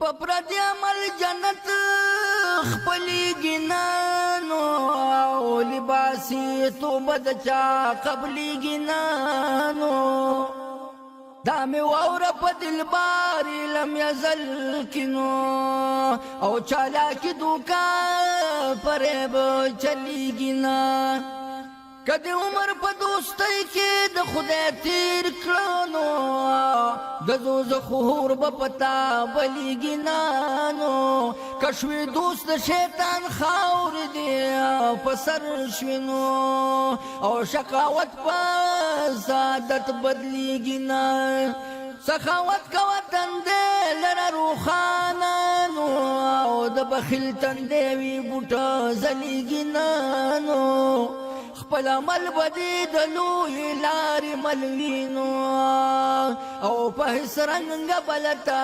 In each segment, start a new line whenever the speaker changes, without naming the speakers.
پپردی عمل جنت خپلی گنانو او لباسی توبه د چا قبلی گنانو دامی واورا پا دلباری لم یزل کنو او چالاکی دوکا پریب چلی گنا کدی عمر پا دوستی که د خدای تیر کلانو دزو زخور بپتا بلی گنانو کشوی دوست شیطان خاور دی پسر شوینو او شقاوت پا سعادت بدلی گنا سخاوت کوتن دی لر روخانانو او د بخیل تندیوی بوٹا زلی گنانو خپل عمل بدی د لوی لارې ملوینو او په هیڅ رنګ بلتا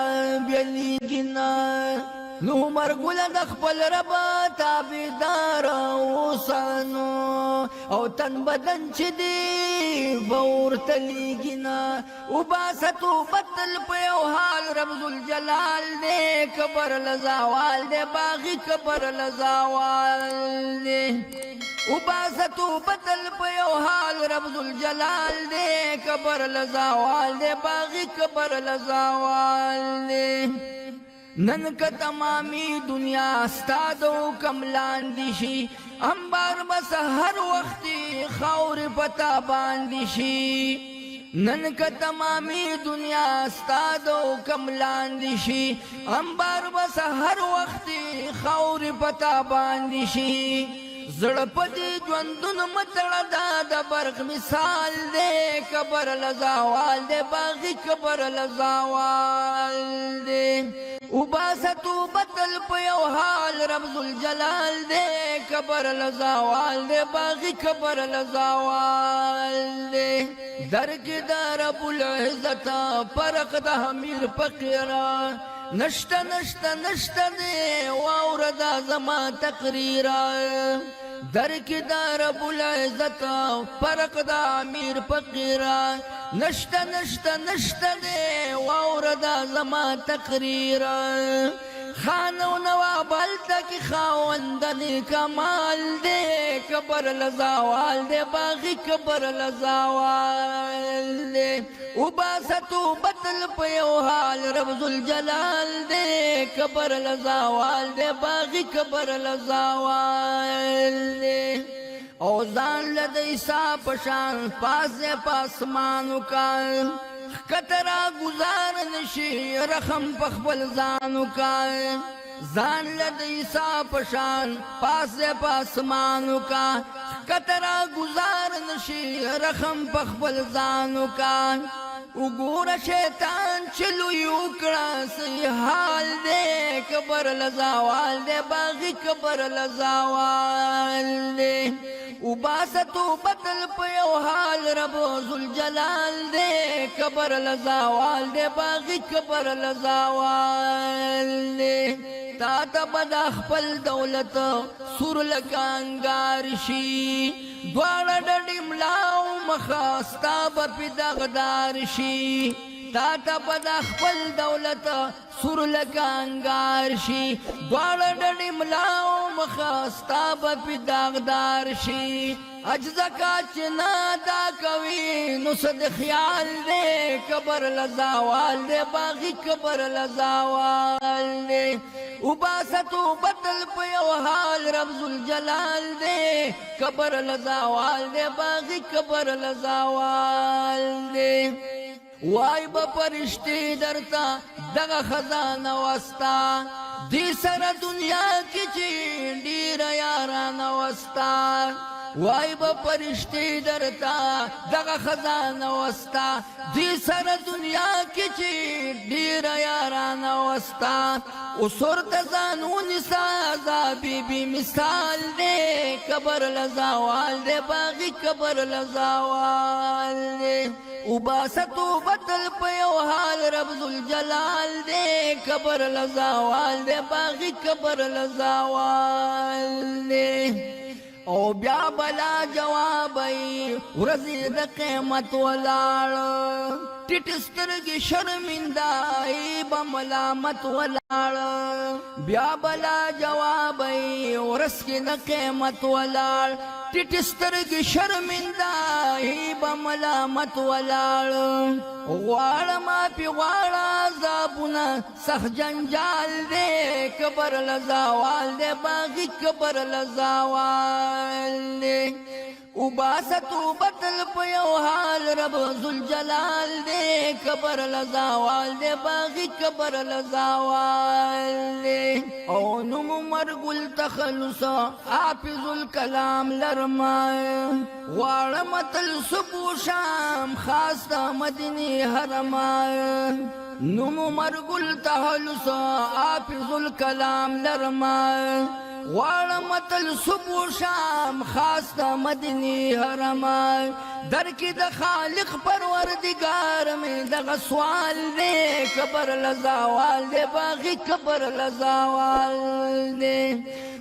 بیلیږي نه نو مرګله د خپل رب تابعدار اوسانو او تن بدن چې دی به ورته لیږي نه وباسه توبه تل په یو حال رب ذوالجلال دی کبر لزاوال دی باغي کبر لزاوال دی وباسه توبه تل په یو حال رب ذوالجلال دی کبر لزاوال دی باغي کبر لزاوال دی نن که تمامی دنیا ستادو کم لاندی شي انبار بس هر وقتی خور پتا باندی شي نن که تمامی دنیا ستادو کم لاندی شي انبار بس هر وقتی خور پتا باندی شي زړه پدې ژوندون متړه دا د برق مثال دی کبر لزاوال دی باغي کبر لزاوال دی وباسه توبه تل په یو حال رب ذوالجلال دی کبر لزاوال دی باغي کبر لزاوال دی درک دا رب العزت فرق د امیر فقیرا نشته نشته نشته دی واوره دا زما تقریرا درک دا رب العزت فرق دا امیر فقیرا نشته نشته نشته دی واوره دا زما تقریرا خانو نواب هلته کې خاوندن کمال دی کبر لزاوال دی باغي کبر لزاوال دی وباسه توبه تل په یو حال رب ذوالجلال دی کبر لزاوال دی باغي کبر لزاوال دی او ځان له د عیسی په شان پاسه پاسمانو کا کترا گزار نشي رحم په خپل ځانو کا ځان له د عیسی په شان پاسه پاسمانو کا کترا گزار نشي رحم په خپل ځانو کا وګوره شیطان چلو یو کړه سي حال دی کبر لزاوال دی باغي کبر لزاوال دی وباسه توبه تل په یو حال رب ذوالجلال دی کبر لزاوال دی باغي کبر لزاوال دی تا ته به د خپل دولت سور لکه انګار شي دواړه ډډې ملا او مخه ستا به پې دغدار شي تا ته به د خپل دولت سور لکه انګار شي دواړه ډډې ملا او مخه ستا به پې داغدار شي اجزکا چې نه ادا کوي نو څه د خیال دی کبر لزاوال دی باغي کبر لزاوال دی وباسه توبه تل په یو حال رب ذوالجلال دی کبر لزاوال دی باغي کبر لزاوال دی وای با پرشتي درتا دغه خزانه وستا دی سره دنیا کې چې ډیر یارانه وستا وای با پرشتي درتا دغه خزانه وستا دی سره دنیا کې چې ډیر یارانه وستا اوسور ته ځانونی سازا بیبي مثال دی کبر لزاوال دی باغي کبر لزاوال دی وباسه توبه تل په یو حال رب ذوالجلال دی کبر لزاوال دی باغي کبر لزاوال دی او بیا بلا جوابی ورځې د قیامت ولاړ ټیټ سترګې شرمندای به ملامت ولاړ بیا بلا جواب ورس کې د قیمت ولاړ ټیټ سترګې شرمندای به ملامت ولاړ غواړه معافي غواړه عذابونه سخت جنجال دی کبر لزاوال دی باغي کبر لزاوال دی وباسه توبت په یو حال رب ذوالجلال دی کبر لزاوال دی باغي کبر لزاوال دی او نوم مرګل تخلص حافظ الکلام لرما غواړم تل صبح شام خاص د مدینه حرما نوم مرګل تخلص حافظ الکلام لرما غواړم تل صبح شام خاص د مدینه حرم در کې د خالق پروردگار مې دغه سوال دی کبر لزاوال دی باغي کبر لزاوال دی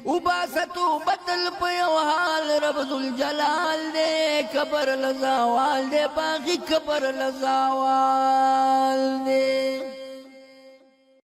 وباسه توبت په یو حال رب ذوالجلال دی کبر لزاوال دی باغي کبر لزاوال دی